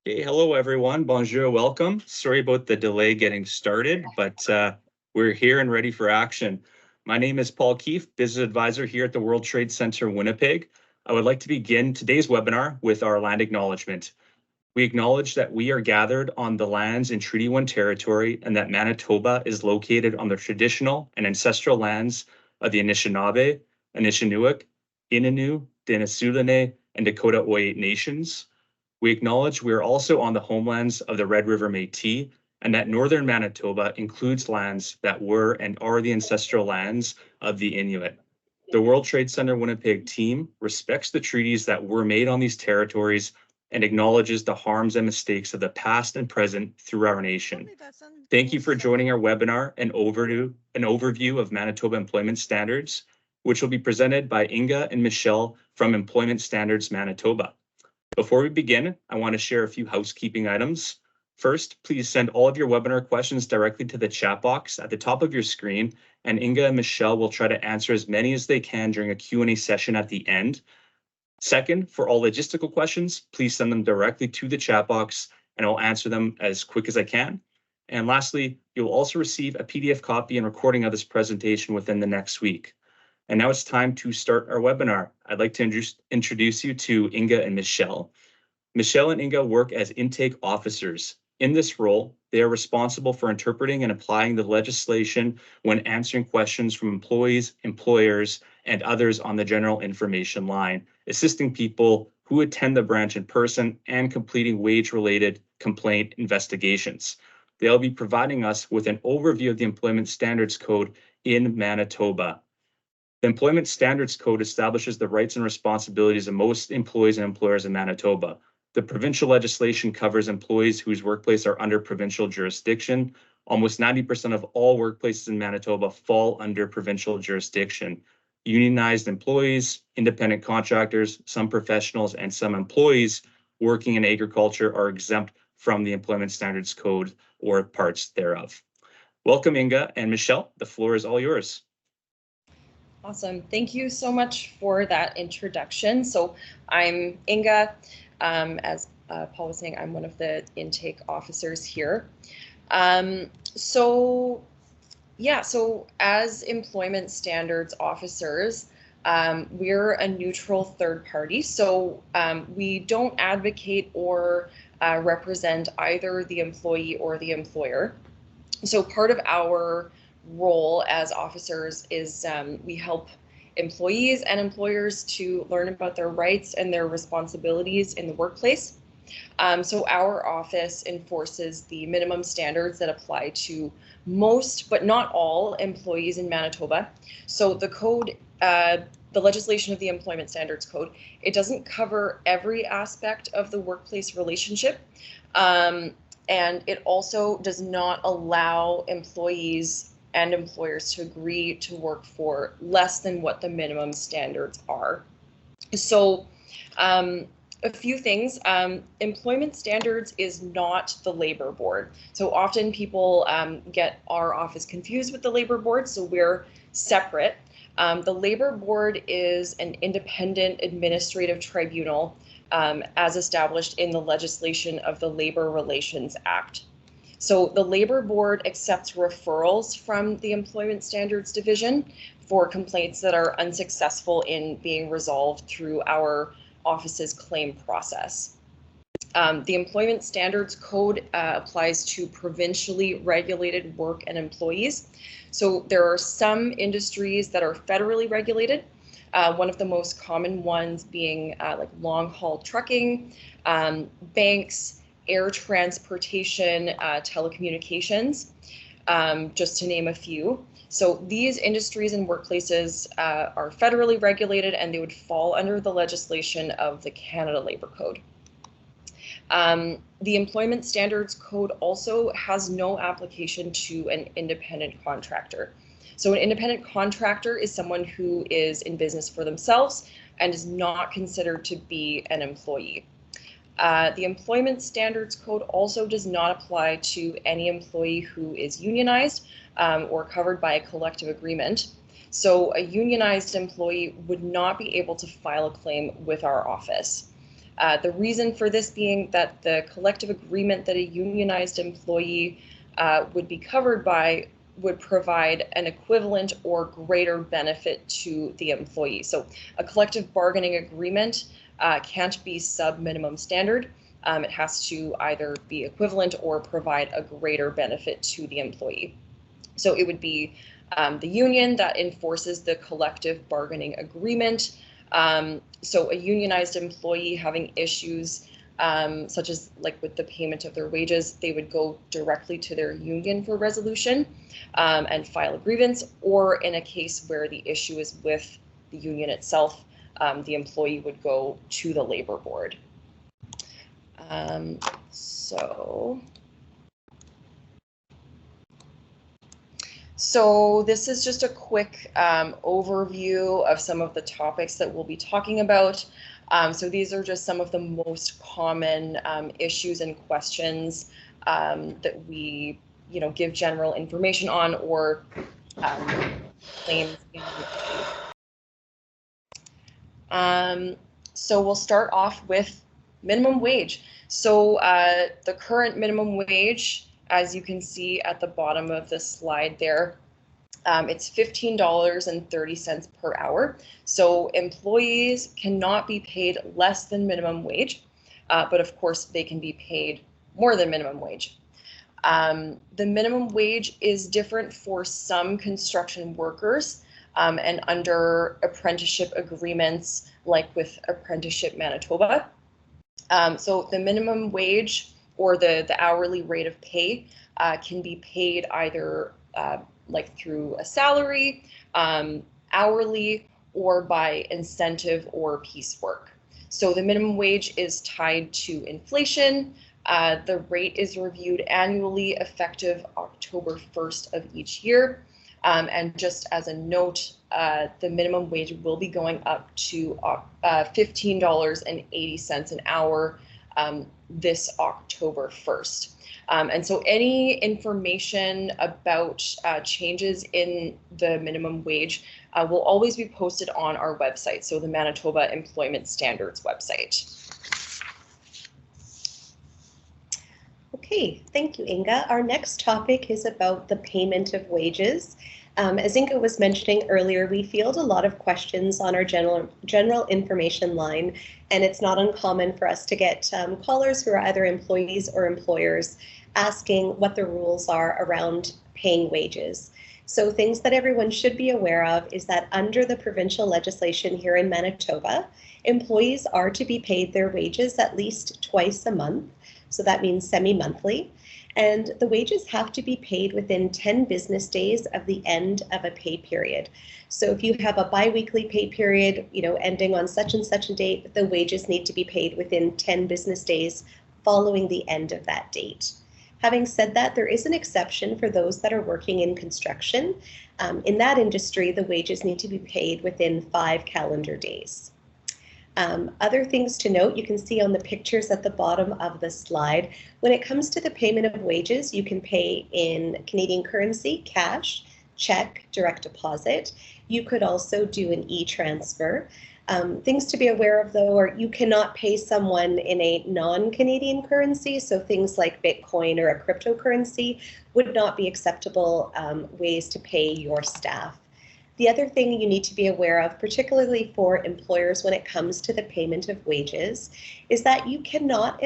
Hey, hello everyone. Bonjour, welcome. Sorry about the delay getting started, but we're here and ready for action. My name is Paul Keefe, Business Advisor here at the World Trade Center, Winnipeg. I would like to begin today's webinar with our land acknowledgement. We acknowledge that we are gathered on the lands in Treaty 1 territory and that Manitoba is located on the traditional and ancestral lands of the Anishinaabe, Anishinaabe, Innu, Denisoulene, and Dakota Ojibwe nations. We acknowledge we are also on the homelands of the Red River Métis and that northern Manitoba includes lands that were and are the ancestral lands of the Inuit. The World Trade Center Winnipeg team respects the treaties that were made on these territories and acknowledges the harms and mistakes of the past and present through our nation. Thank you for joining our webinar, an overview of Manitoba employment standards, which will be presented by Inge and Michelle from Employment Standards Manitoba. Before we begin, I want to share a few housekeeping items. First, please send all of your webinar questions directly to the chat box at the top of your screen, and Inge and Michelle will try to answer as many as they can during a Q&A session at the end. Second, for all logistical questions, please send them directly to the chat box and I'll answer them as quick as I can. And lastly, you'll also receive a PDF copy and recording of this presentation within the next week. And now it's time to start our webinar. I'd like to introduce you to Inge and Michelle. Michelle and Inge work as intake officers. In this role, they are responsible for interpreting and applying the legislation when answering questions from employees, employers, and others on the general information line, assisting people who attend the branch in person and completing wage-related complaint investigations. They'll be providing us with an overview of the Employment Standards Code in Manitoba. The Employment Standards Code establishes the rights and responsibilities of most employees and employers in Manitoba. The provincial legislation covers employees whose workplace are under provincial jurisdiction. Almost 90% of all workplaces in Manitoba fall under provincial jurisdiction. Unionized employees, independent contractors, some professionals, and some employees working in agriculture are exempt from the Employment Standards Code or parts thereof. Welcome, Inge and Michelle. The floor is all yours. Awesome. Thank you so much for that introduction. So I'm Inge. As Paul was saying, I'm one of the intake officers here. So as employment standards officers, we're a neutral third party. So we don't advocate or represent either the employee or the employer. So part of our role as officers is we help employees and employers to learn about their rights and their responsibilities in the workplace. So our office enforces the minimum standards that apply to most, but not all, employees in Manitoba. So the code, the legislation of the Employment Standards Code, it doesn't cover every aspect of the workplace relationship. And it also does not allow employees and employers to agree to work for less than what the minimum standards are. So a few things, employment standards is not the labor board. So often people get our office confused with the labor board, so we're separate. The labor board is an independent administrative tribunal as established in the legislation of the Labor Relations Act. So the Labor Board accepts referrals from the Employment Standards Division for complaints that are unsuccessful in being resolved through our office's claim process. The Employment Standards Code applies to provincially regulated work and employees. So there are some industries that are federally regulated. One of the most common ones being like long-haul trucking, banks, air transportation, telecommunications, just to name a few. So these industries and workplaces are federally regulated and they would fall under the legislation of the Canada Labour Code. The Employment Standards Code also has no application to an independent contractor. So an independent contractor is someone who is in business for themselves and is not considered to be an employee. The Employment Standards Code also does not apply to any employee who is unionized or covered by a collective agreement. So a unionized employee would not be able to file a claim with our office. The reason for this being that the collective agreement that a unionized employee would be covered by would provide an equivalent or greater benefit to the employee. So a collective bargaining agreement can't be sub-minimum standard. It has to either be equivalent or provide a greater benefit to the employee. So it would be the union that enforces the collective bargaining agreement. So a unionized employee having issues such as like with the payment of their wages, they would go directly to their union for resolution and file a grievance, or in a case where the issue is with the union itself, the employee would go to the labor board. So this is just a quick overview of some of the topics that we'll be talking about. So these are just some of the most common issues and questions that we, give general information on, or claims. So we'll start off with minimum wage. So the current minimum wage, as you can see at the bottom of the slide there, it's $15.30 per hour. So employees cannot be paid less than minimum wage, but of course they can be paid more than minimum wage. The minimum wage is different for some construction workers and under apprenticeship agreements like with Apprenticeship Manitoba. So the minimum wage or the hourly rate of pay can be paid either like through a salary, hourly, or by incentive or piecework. So the minimum wage is tied to inflation. The rate is reviewed annually, effective October 1st of each year. And just as a note, the minimum wage will be going up to $15.80 an hour this October 1st. And so any information about changes in the minimum wage will always be posted on our website, so the Manitoba Employment Standards website. Okay, thank you, Inge. Our next topic is about the payment of wages. As Inge was mentioning earlier, we field a lot of questions on our general information line, and it's not uncommon for us to get callers who are either employees or employers asking what the rules are around paying wages. So things that everyone should be aware of is that under the provincial legislation here in Manitoba, employees are to be paid their wages at least twice a month. So that means semi-monthly. And the wages have to be paid within 10 business days of the end of a pay period. So if you have a biweekly pay period, ending on such and such a date, the wages need to be paid within 10 business days following the end of that date. Having said that, there is an exception for those that are working in construction. In that industry, the wages need to be paid within 5 calendar days. Other things to note, you can see on the pictures at the bottom of the slide, when it comes to the payment of wages, you can pay in Canadian currency, cash, check, direct deposit. You could also do an e-transfer. Things to be aware of, though, are you cannot pay someone in a non-Canadian currency, so things like Bitcoin or a cryptocurrency would not be acceptable ways to pay your staff. The other thing you need to be aware of, particularly for employers when it comes to the payment of wages, is that you cannot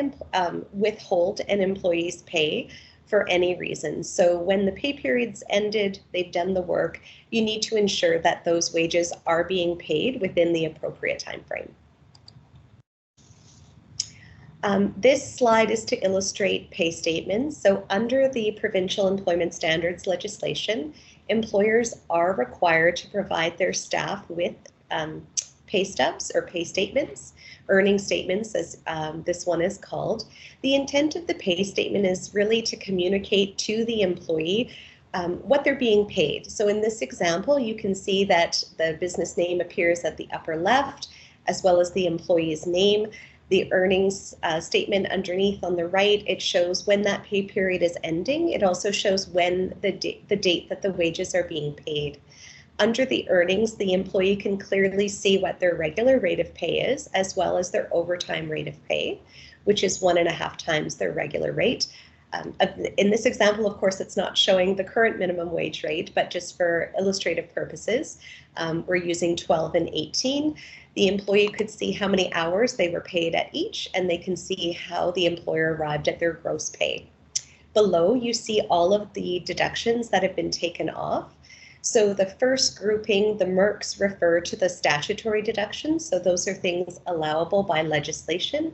withhold an employee's pay for any reason. So when the pay period's ended, they've done the work, you need to ensure that those wages are being paid within the appropriate time frame. This slide is to illustrate pay statements. So under the provincial employment standards legislation, employers are required to provide their staff with pay stubs or pay statements, earning statements as this one is called. The intent of the pay statement is really to communicate to the employee what they're being paid. So in this example, you can see that the business name appears at the upper left, as well as the employee's name. The earnings statement underneath on the right, it shows when that pay period is ending. It also shows when the date that the wages are being paid. Under the earnings, the employee can clearly see what their regular rate of pay is, as well as their overtime rate of pay, which is 1.5 times their regular rate. In this example, of course, it's not showing the current minimum wage rate, but just for illustrative purposes, we're using 12 and 18. The employee could see how many hours they were paid at each, and they can see how the employer arrived at their gross pay. Below, you see all of the deductions that have been taken off. So the first grouping, the MERCs, refer to the statutory deductions. So those are things allowable by legislation,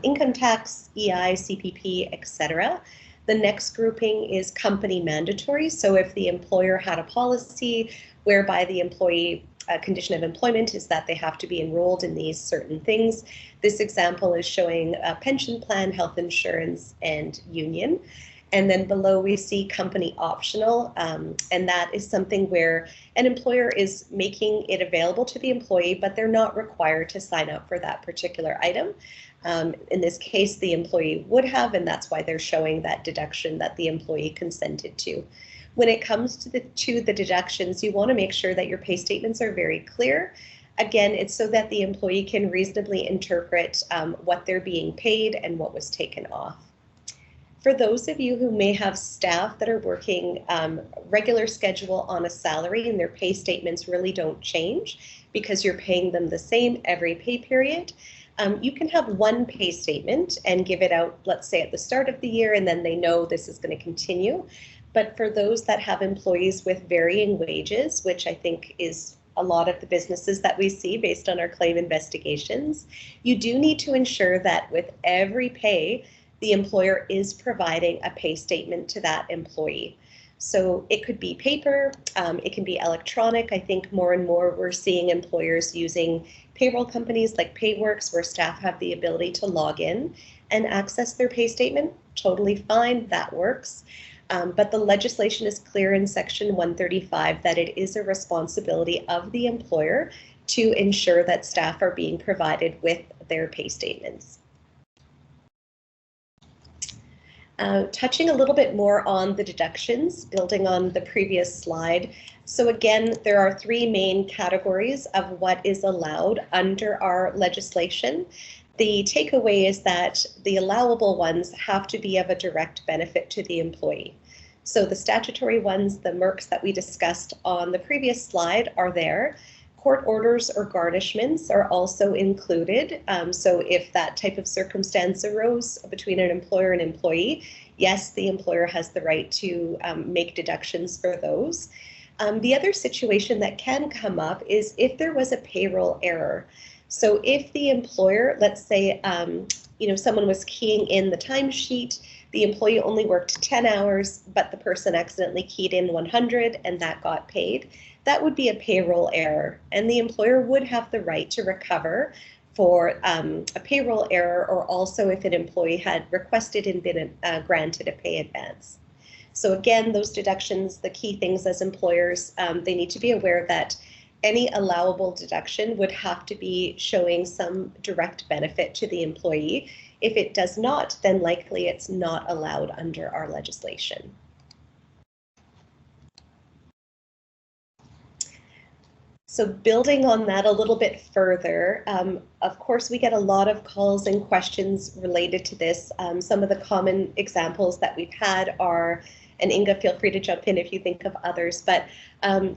income tax, EI, CPP, etc. The next grouping is company mandatory. So if the employer had a policy whereby the employee condition of employment is that they have to be enrolled in these certain things. This example is showing a pension plan, health insurance, and union. And then below we see company optional, and that is something where an employer is making it available to the employee, but they're not required to sign up for that particular item. In this case, the employee would have, and that's why they're showing that deduction that the employee consented to. When it comes to the deductions, you want to make sure that your pay statements are very clear. Again, it's so that the employee can reasonably interpret what they're being paid and what was taken off. For those of you who may have staff that are working regular schedule on a salary and their pay statements really don't change because you're paying them the same every pay period, you can have one pay statement and give it out, let's say at the start of the year, and then they know this is going to continue. But for those that have employees with varying wages, which I think is a lot of the businesses that we see based on our claim investigations, you do need to ensure that with every pay, the employer is providing a pay statement to that employee. So it could be paper, it can be electronic. I think more and more we're seeing employers using payroll companies like Payworks where staff have the ability to log in and access their pay statement. Totally fine, that works. But the legislation is clear in Section 135 that it is a responsibility of the employer to ensure that staff are being provided with their pay statements. Touching a little bit more on the deductions, building on the previous slide. So again, there are three main categories of what is allowed under our legislation. The takeaway is that the allowable ones have to be of a direct benefit to the employee. So the statutory ones, the MERCs that we discussed on the previous slide, are there. Court orders or garnishments are also included. So if that type of circumstance arose between an employer and employee, yes, the employer has the right to make deductions for those. The other situation that can come up is if there was a payroll error. So if the employer, let's say, someone was keying in the timesheet, the employee only worked 10 hours, but the person accidentally keyed in 100 and that got paid, that would be a payroll error. And the employer would have the right to recover for a payroll error, or also if an employee had requested and been granted a pay advance. So again, those deductions, the key things as employers, they need to be aware that any allowable deduction would have to be showing some direct benefit to the employee. If it does not, then likely it's not allowed under our legislation. So building on that a little bit further, of course, we get a lot of calls and questions related to this. Some of the common examples that we've had are, and Inge, feel free to jump in if you think of others, but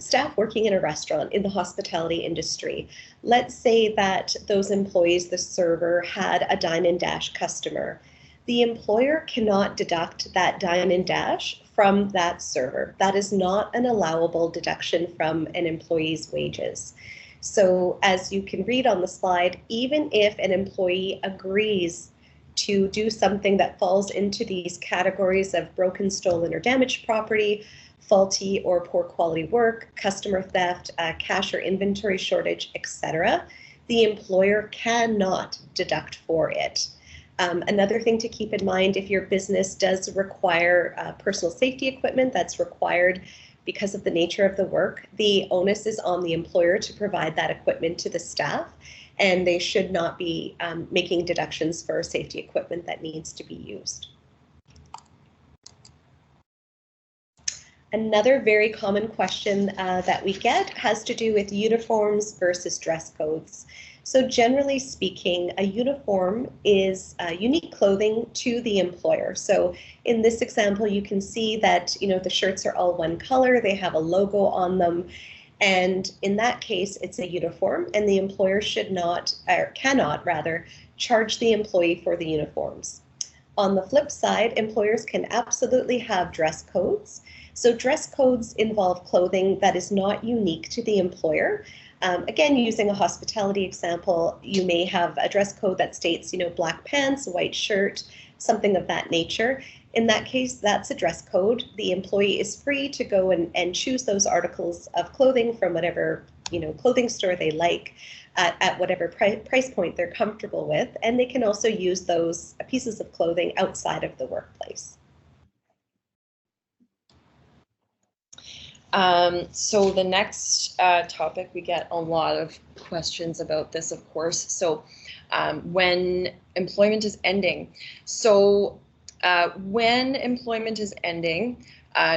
staff working in a restaurant in the hospitality industry. Let's say that those employees, the server, had a dine and dash customer. The employer cannot deduct that dine and dash from that server. That is not an allowable deduction from an employee's wages. So as you can read on the slide, even if an employee agrees to do something that falls into these categories of broken, stolen, or damaged property, faulty or poor quality work, customer theft, cash or inventory shortage, etc., the employer cannot deduct for it. Another thing to keep in mind, if your business does require personal safety equipment that's required because of the nature of the work, the onus is on the employer to provide that equipment to the staff, and they should not be making deductions for safety equipment that needs to be used. Another very common question that we get has to do with uniforms versus dress codes. So generally speaking, a uniform is unique clothing to the employer. So in this example, you can see that, the shirts are all one color, they have a logo on them. And in that case, it's a uniform, and the employer should not, or cannot rather, charge the employee for the uniforms. On the flip side, employers can absolutely have dress codes. So dress codes involve clothing that is not unique to the employer. Again, using a hospitality example, you may have a dress code that states, black pants, white shirt, something of that nature. In that case, that's a dress code. The employee is free to go and choose those articles of clothing from whatever, clothing store they like at whatever price point they're comfortable with. And they can also use those pieces of clothing outside of the workplace. So the next topic, we get a lot of questions about this, of course. So when employment is ending. So when employment is ending,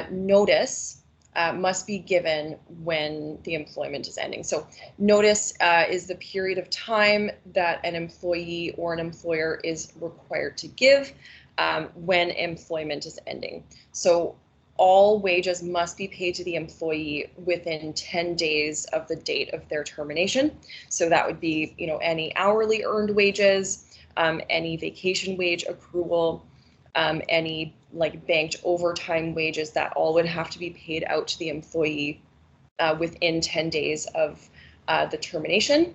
notice must be given when the employment is ending. So notice is the period of time that an employee or an employer is required to give when employment is ending. So all wages must be paid to the employee within 10 days of the date of their termination. So that would be, any hourly earned wages, any vacation wage accrual, any banked overtime wages, that all would have to be paid out to the employee within 10 days of the termination.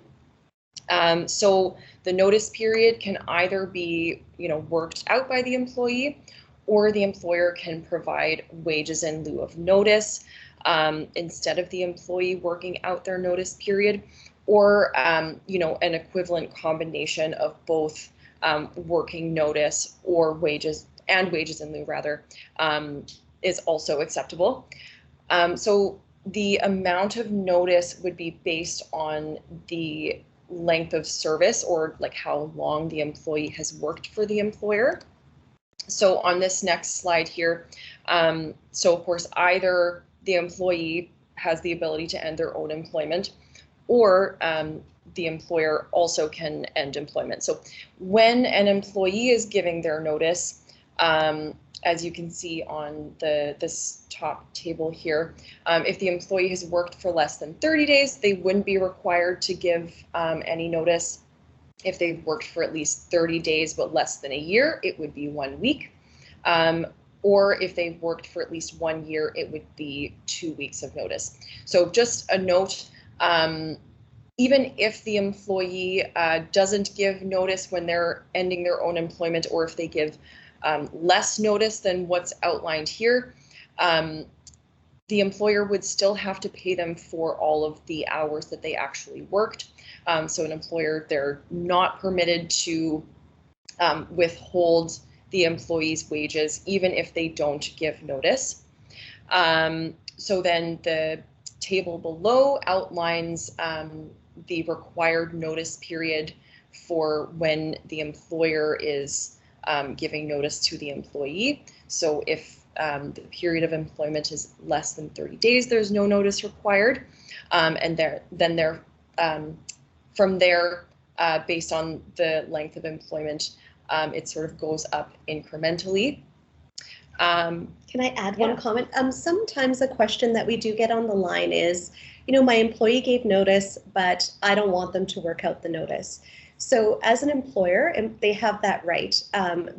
So the notice period can either be, worked out by the employee, or the employer can provide wages in lieu of notice instead of the employee working out their notice period, or an equivalent combination of both working notice or wages in lieu rather is also acceptable. So the amount of notice would be based on the length of service, or how long the employee has worked for the employer. So on this next slide here, so of course, either the employee has the ability to end their own employment, or the employer also can end employment. So when an employee is giving their notice, as you can see on this top table here, if the employee has worked for less than 30 days, they wouldn't be required to give any notice. If they've worked for at least 30 days but less than a year, it would be 1 week. Or if they've worked for at least 1 year, it would be 2 weeks of notice. So just a note, even if the employee doesn't give notice when they're ending their own employment, or if they give less notice than what's outlined here, the employer would still have to pay them for all of the hours that they actually worked. So an employer, they're not permitted to withhold the employee's wages, even if they don't give notice. So then the table below outlines the required notice period for when the employer is giving notice to the employee. So if the period of employment is less than 30 days, there's no notice required. And from there, based on the length of employment, it sort of goes up incrementally. Can I add one comment? Sometimes a question that we do get on the line is, my employee gave notice, but I don't want them to work out the notice. So as an employer, they have that right.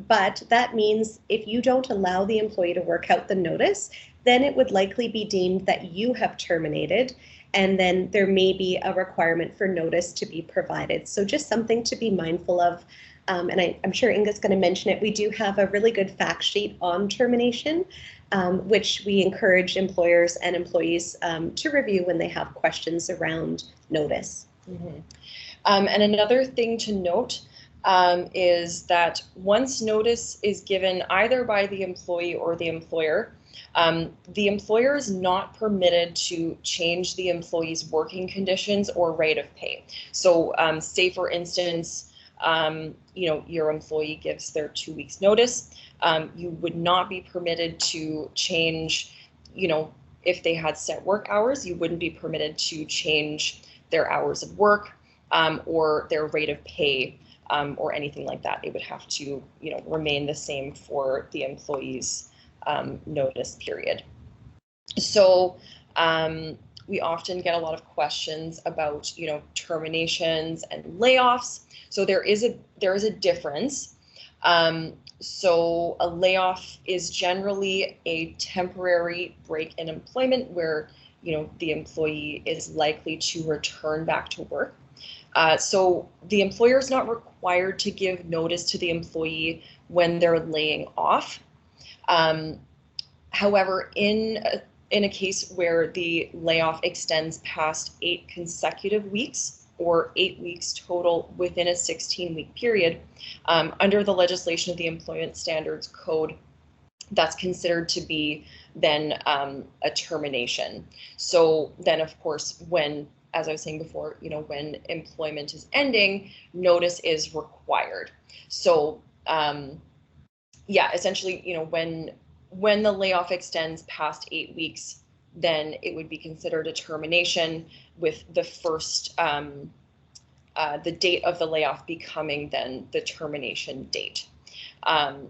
But that means if you don't allow the employee to work out the notice, then it would likely be deemed that you have terminated, and then there may be a requirement for notice to be provided. So just something to be mindful of. And I'm sure Inge's going to mention it. We do have a really good fact sheet on termination, which we encourage employers and employees to review when they have questions around notice. Mm-hmm. And another thing to note is that once notice is given either by the employee or the employer is not permitted to change the employee's working conditions or rate of pay. So say, for instance, your employee gives their 2 weeks notice, you would not be permitted to change, if they had set work hours, you wouldn't be permitted to change their hours of work or their rate of pay or anything like that. It would have to, remain the same for the employee's notice period. So we often get a lot of questions about, terminations and layoffs. So there is a difference. So a layoff is generally a temporary break in employment where, the employee is likely to return back to work. So the employer is not required to give notice to the employee when they're laying off. However, in a case where the layoff extends past 8 consecutive weeks or 8 weeks total within a 16-week period, under the legislation of the Employment Standards Code, that's considered to be then a termination. So then, of course, when, as I was saying before, when employment is ending, notice is required. So essentially, when the layoff extends past 8 weeks, then it would be considered a termination, with the first, the date of the layoff becoming then the termination date.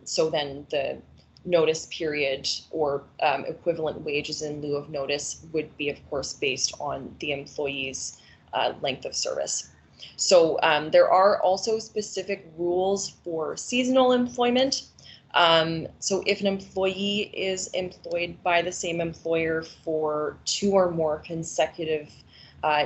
So then the notice period or equivalent wages in lieu of notice would be, of course, based on the employee's length of service. So there are also specific rules for seasonal employment. So if an employee is employed by the same employer for 2 or more consecutive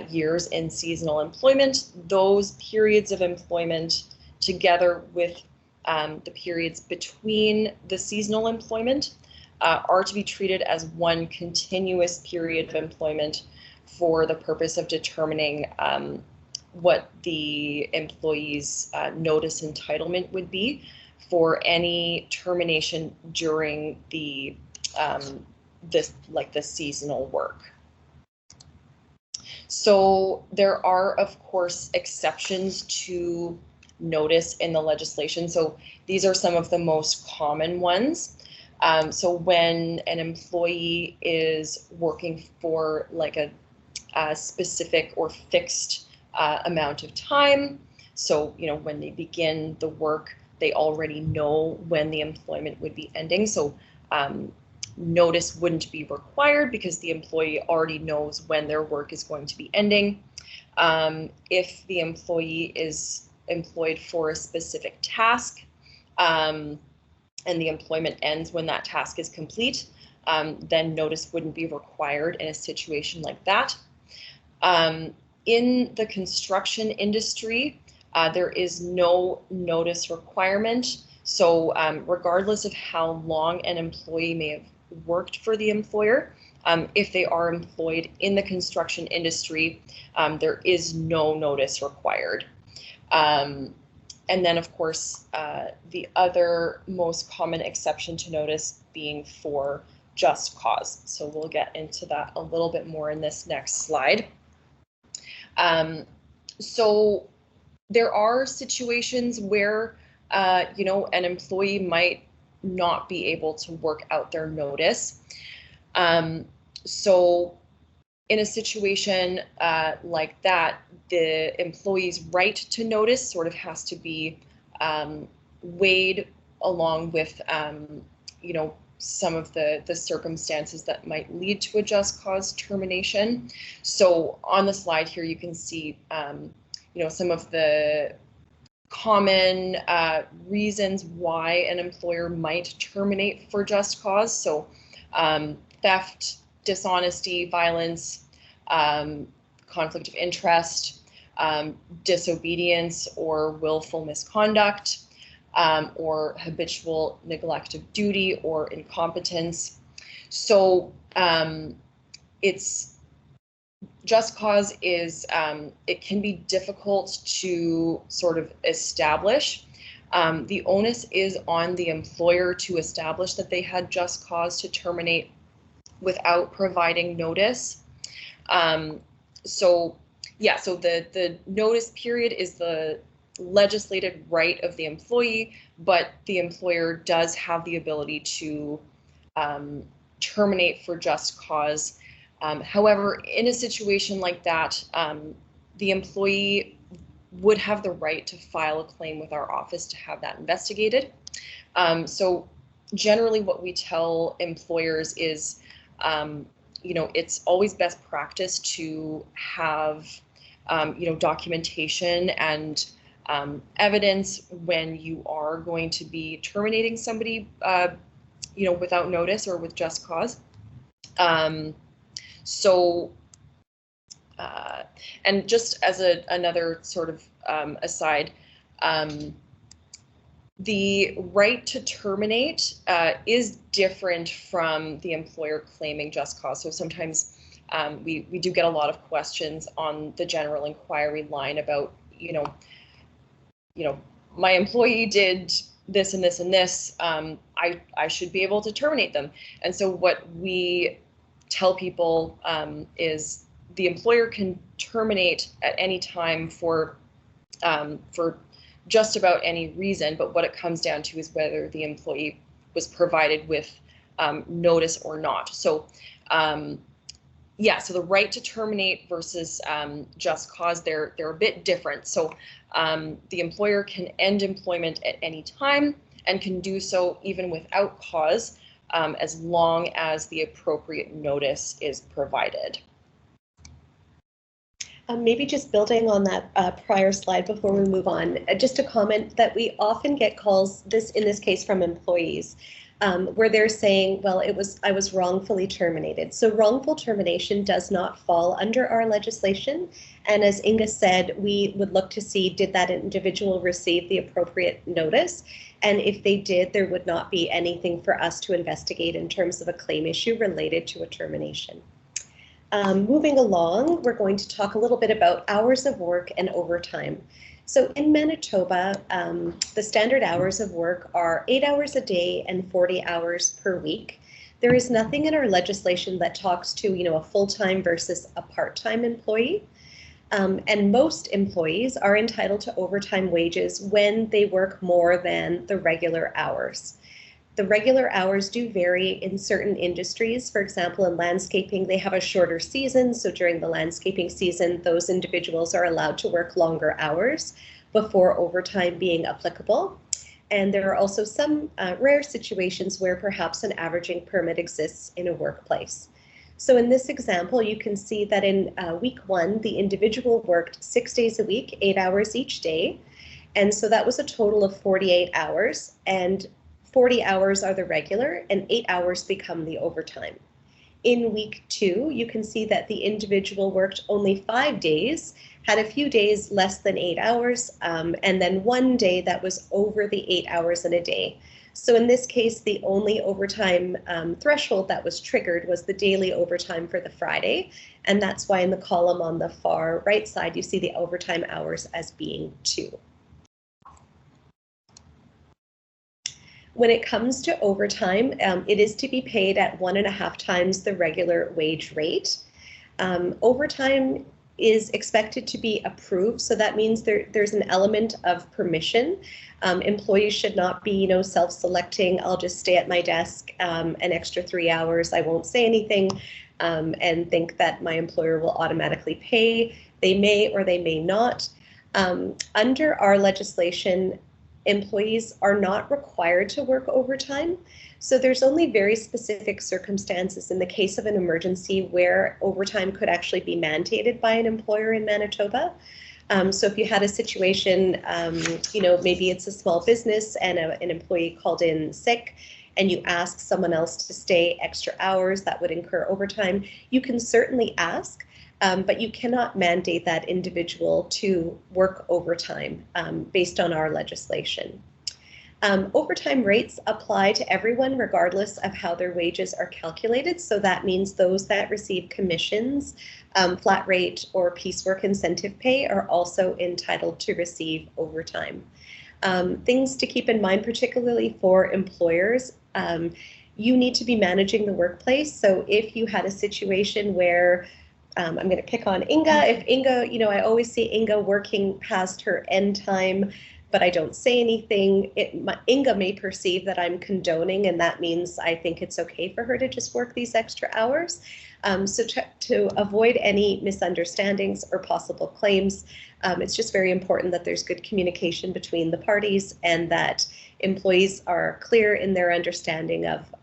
years in seasonal employment, those periods of employment, together with the periods between the seasonal employment, are to be treated as one continuous period of employment for the purpose of determining what the employee's notice entitlement would be for any termination during the the seasonal work. So there are, of course, exceptions to notice in the legislation. So these are some of the most common ones. So when an employee is working for like a specific or fixed amount of time, so when they begin the work, they already know when the employment would be ending. So notice wouldn't be required because the employee already knows when their work is going to be ending. If the employee is employed for a specific task and the employment ends when that task is complete, then notice wouldn't be required in a situation like that. In the construction industry, there is no notice requirement. So regardless of how long an employee may have worked for the employer, if they are employed in the construction industry, there is no notice required. And then, of course, the other most common exception to notice being for just cause. So we'll get into that a little bit more in this next slide. So there are situations where, an employee might not be able to work out their notice. So in a situation like that, the employee's right to notice sort of has to be weighed along with, some of the circumstances that might lead to a just cause termination. So on the slide here, you can see, some of the common reasons why an employer might terminate for just cause. So theft, dishonesty, violence, conflict of interest, disobedience or willful misconduct, or habitual neglect of duty or incompetence. So just cause is, it can be difficult to sort of establish. The onus is on the employer to establish that they had just cause to terminate without providing notice. So the notice period is the legislated right of the employee, but the employer does have the ability to terminate for just cause. However, in a situation like that, the employee would have the right to file a claim with our office to have that investigated. So generally what we tell employers is, it's always best practice to have, documentation and evidence when you are going to be terminating somebody, without notice or with just cause. And just as another sort of aside, the right to terminate is different from the employer claiming just cause. So sometimes we do get a lot of questions on the general inquiry line about, my employee did this and this and this, I should be able to terminate them. And so what we tell people is the employer can terminate at any time for just about any reason, but what it comes down to is whether the employee was provided with notice or not. So so the right to terminate versus just cause, they're a bit different. So the employer can end employment at any time and can do so even without cause, as long as the appropriate notice is provided. Maybe just building on that prior slide before we move on, just a comment that we often get calls, in this case from employees, where they're saying, well, I was wrongfully terminated. So wrongful termination does not fall under our legislation. And as Inge said, we would look to see, did that individual receive the appropriate notice? And if they did, there would not be anything for us to investigate in terms of a claim issue related to a termination. Moving along, we're going to talk a little bit about hours of work and overtime. So in Manitoba, the standard hours of work are 8 hours a day and 40 hours per week. There is nothing in our legislation that talks to, a full-time versus a part-time employee. And most employees are entitled to overtime wages when they work more than the regular hours. The regular hours do vary in certain industries. For example, in landscaping, they have a shorter season. So during the landscaping season, those individuals are allowed to work longer hours before overtime being applicable. And there are also some rare situations where perhaps an averaging permit exists in a workplace. So in this example, you can see that in week 1, the individual worked 6 days a week, 8 hours each day. And so that was a total of 48 hours. And 40 hours are the regular and 8 hours become the overtime. In week 2, you can see that the individual worked only 5 days, had a few days less than 8 hours, and then 1 day that was over the 8 hours in a day. So in this case, the only overtime threshold that was triggered was the daily overtime for the Friday. And that's why in the column on the far right side, you see the overtime hours as being 2. When it comes to overtime, it is to be paid at 1.5 times the regular wage rate. Overtime is expected to be approved, so that means there's an element of permission. Employees should not be, self-selecting, I'll just stay at my desk an extra 3 hours, I won't say anything, and think that my employer will automatically pay. They may or they may not. Under our legislation, employees are not required to work overtime. So there's only very specific circumstances in the case of an emergency where overtime could actually be mandated by an employer in Manitoba. So if you had a situation, maybe it's a small business and an employee called in sick and you ask someone else to stay extra hours that would incur overtime, you can certainly ask. But you cannot mandate that individual to work overtime based on our legislation. Overtime rates apply to everyone regardless of how their wages are calculated. So that means those that receive commissions, flat rate, or piecework incentive pay are also entitled to receive overtime. Things to keep in mind, particularly for employers, you need to be managing the workplace. So if you had a situation where I'm going to pick on Inge. If Inge, I always see Inge working past her end time, but I don't say anything, Inge may perceive that I'm condoning, and that means I think it's okay for her to just work these extra hours. So to avoid any misunderstandings or possible claims, it's just very important that there's good communication between the parties and that employees are clear in their understanding of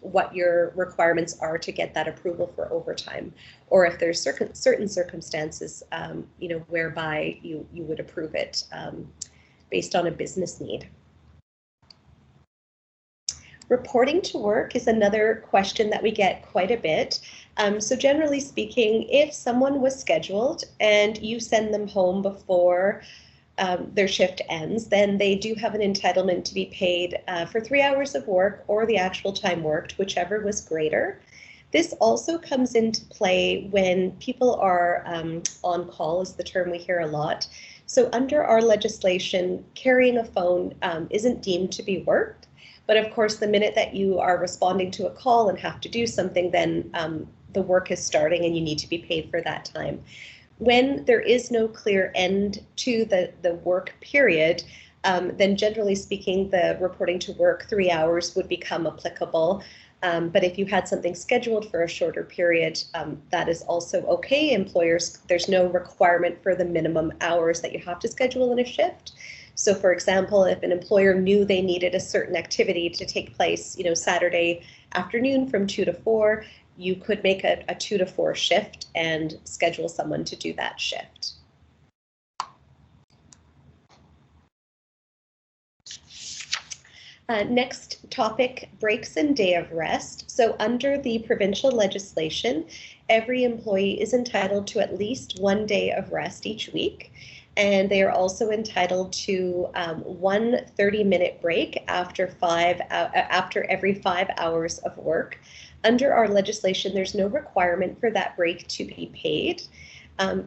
what your requirements are to get that approval for overtime, or if there's certain circumstances, whereby you would approve it based on a business need. Reporting to work is another question that we get quite a bit. So generally speaking, if someone was scheduled and you send them home before their shift ends, then they do have an entitlement to be paid for 3 hours of work or the actual time worked, whichever was greater. This also comes into play when people are on call, is the term we hear a lot. So under our legislation, carrying a phone isn't deemed to be work. But of course, the minute that you are responding to a call and have to do something, then the work is starting and you need to be paid for that time. When there is no clear end to the work period, then generally speaking, the reporting to work 3 hours would become applicable. But if you had something scheduled for a shorter period, that is also okay. Employers, there's no requirement for the minimum hours that you have to schedule in a shift. So for example, if an employer knew they needed a certain activity to take place, Saturday afternoon from 2 to 4, you could make a 2 to 4 shift and schedule someone to do that shift. Next topic, breaks and day of rest. So under the provincial legislation, every employee is entitled to at least 1 day of rest each week. And they are also entitled to 1 30-minute break after every 5 hours of work. Under our legislation, there's no requirement for that break to be paid.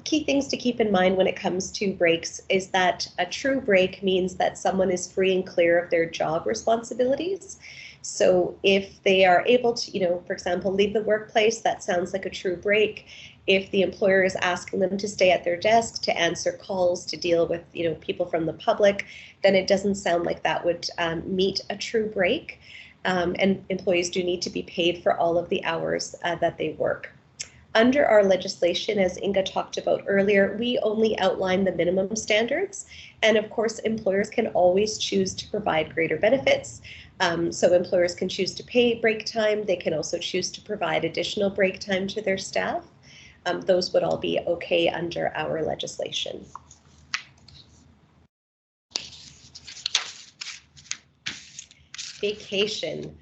Key things to keep in mind when it comes to breaks is that a true break means that someone is free and clear of their job responsibilities. So if they are able to, for example, leave the workplace, that sounds like a true break. If the employer is asking them to stay at their desk, to answer calls, to deal with, people from the public, then it doesn't sound like that would meet a true break. And employees do need to be paid for all of the hours that they work. Under our legislation, as Inge talked about earlier, we only outline the minimum standards. And of course, employers can always choose to provide greater benefits. So employers can choose to pay break time. They can also choose to provide additional break time to their staff. Those would all be okay under our legislation. Vacation.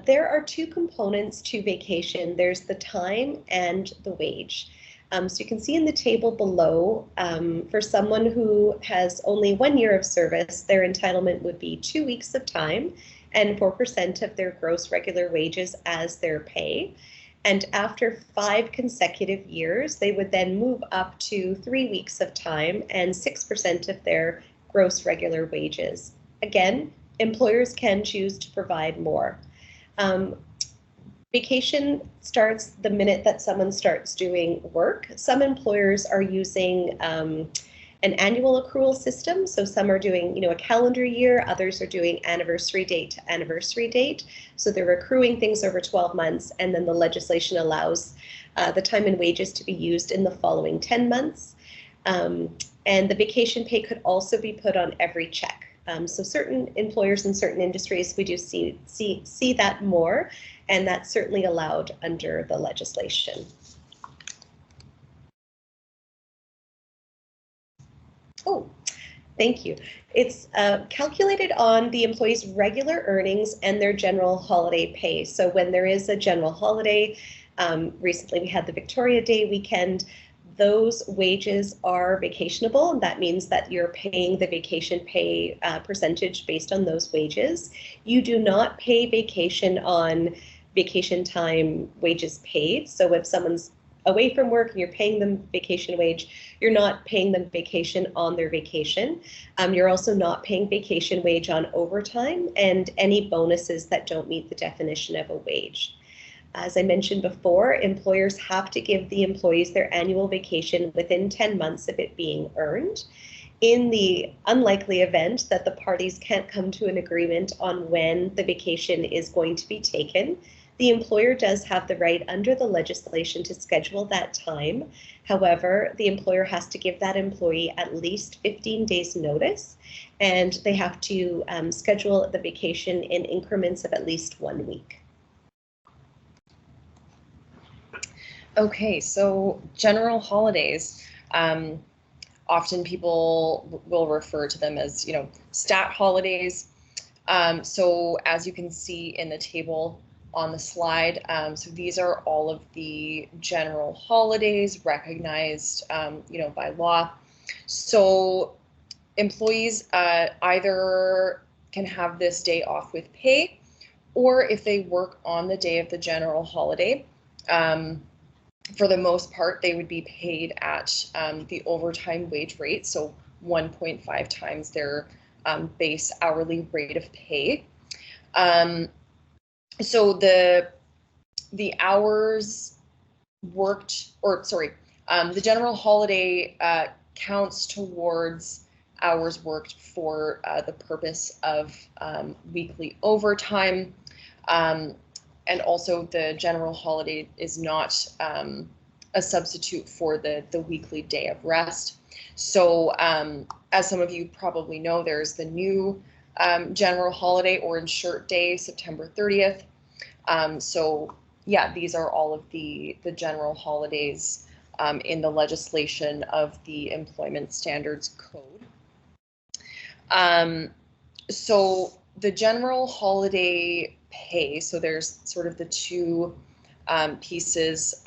There are 2 components to vacation. There's the time and the wage. So you can see in the table below, for someone who has only 1 year of service, their entitlement would be 2 weeks of time and 4% of their gross regular wages as their pay. And after 5 consecutive years, they would then move up to 3 weeks of time and 6% of their gross regular wages. Again, employers can choose to provide more. Vacation starts the minute that someone starts doing work. Some employers are using an annual accrual system. So some are doing, a calendar year, others are doing anniversary date to anniversary date. So they're accruing things over 12 months, and then the legislation allows the time and wages to be used in the following 10 months. And the vacation pay could also be put on every check. So certain employers in certain industries, we do see that more, and that's certainly allowed under the legislation. Oh, thank you. It's calculated on the employee's regular earnings and their general holiday pay. So when there is a general holiday, recently we had the Victoria Day weekend, those wages are vacationable, and that means that you're paying the vacation pay percentage based on those wages. You do not pay vacation on vacation time wages paid. So if someone's away from work and you're paying them vacation wage, you're not paying them vacation on their vacation. You're also not paying vacation wage on overtime and any bonuses that don't meet the definition of a wage. As I mentioned before, employers have to give the employees their annual vacation within 10 months of it being earned. In the unlikely event that the parties can't come to an agreement on when the vacation is going to be taken, the employer does have the right under the legislation to schedule that time. However, the employer has to give that employee at least 15 days notice, and they have to schedule the vacation in increments of at least 1 week. Okay, so general holidays. Often people will refer to them as, stat holidays. So as you can see in the table on the slide, so these are all of the general holidays recognized, by law. So employees either can have this day off with pay, or if they work on the day of the general holiday, for the most part, they would be paid at the overtime wage rate, so 1.5 times their base hourly rate of pay. So the hours worked, the general holiday counts towards hours worked for the purpose of weekly overtime. And also the general holiday is not a substitute for the weekly day of rest. So as some of you probably know, there's the new general holiday, Orange Shirt Day, September 30th. So yeah, these are all of the general holidays in the legislation of the Employment Standards Code. So the general holiday pay, so there's sort of the two pieces.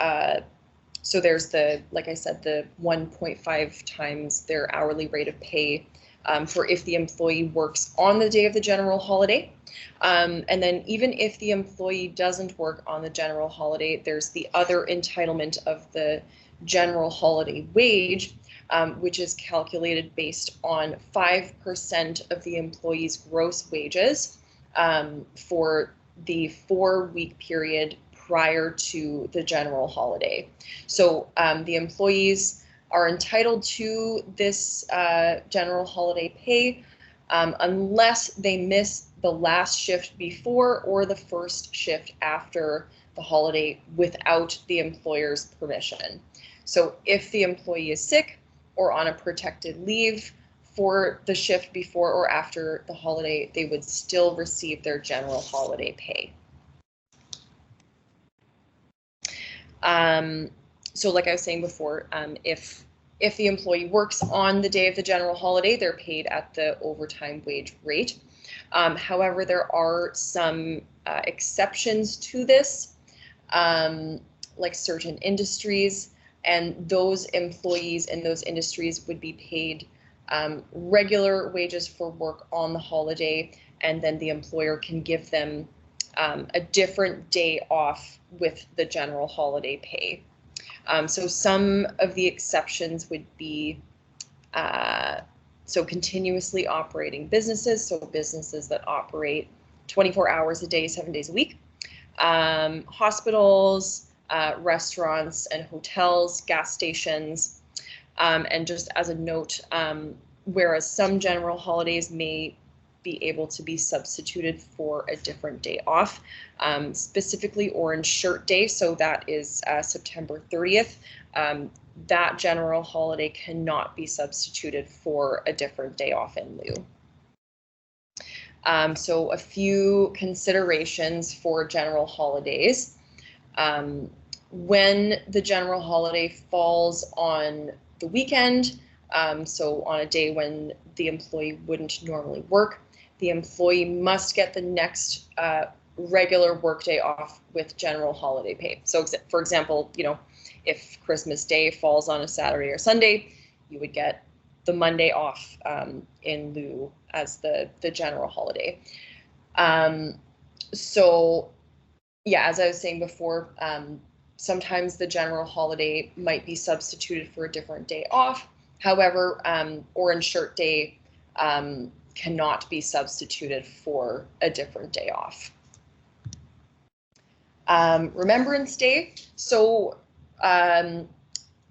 So there's like I said, the 1.5 times their hourly rate of pay for if the employee works on the day of the general holiday. And then even if the employee doesn't work on the general holiday, there's the other entitlement of the general holiday wage, which is calculated based on 5% of the employee's gross wages for the 4-week period prior to the general holiday. So the employees are entitled to this general holiday pay unless they miss the last shift before or the first shift after the holiday without the employer's permission. So if the employee is sick or on a protected leave for the shift before or after the holiday, they would still receive their general holiday pay. So like I was saying before, if the employee works on the day of the general holiday, they're paid at the overtime wage rate. However, there are some exceptions to this, like certain industries, and those employees in those industries would be paid regular wages for work on the holiday, and then the employer can give them a different day off with the general holiday pay. So some of the exceptions would be so continuously operating businesses, so businesses that operate 24 hours a day, 7 days a week, hospitals, restaurants and hotels, gas stations, and just as a note, whereas some general holidays may be able to be substituted for a different day off, specifically Orange Shirt Day, so that is September 30th. That general holiday cannot be substituted for a different day off in lieu. So a few considerations for general holidays. When the general holiday falls on the weekend, so on a day when the employee wouldn't normally work, the employee must get the next regular workday off with general holiday pay. So for example, if Christmas Day falls on a Saturday or Sunday, you would get the Monday off in lieu as the general holiday. So yeah, as I was saying before, sometimes the general holiday might be substituted for a different day off. However, Orange Shirt Day cannot be substituted for a different day off. Remembrance Day. So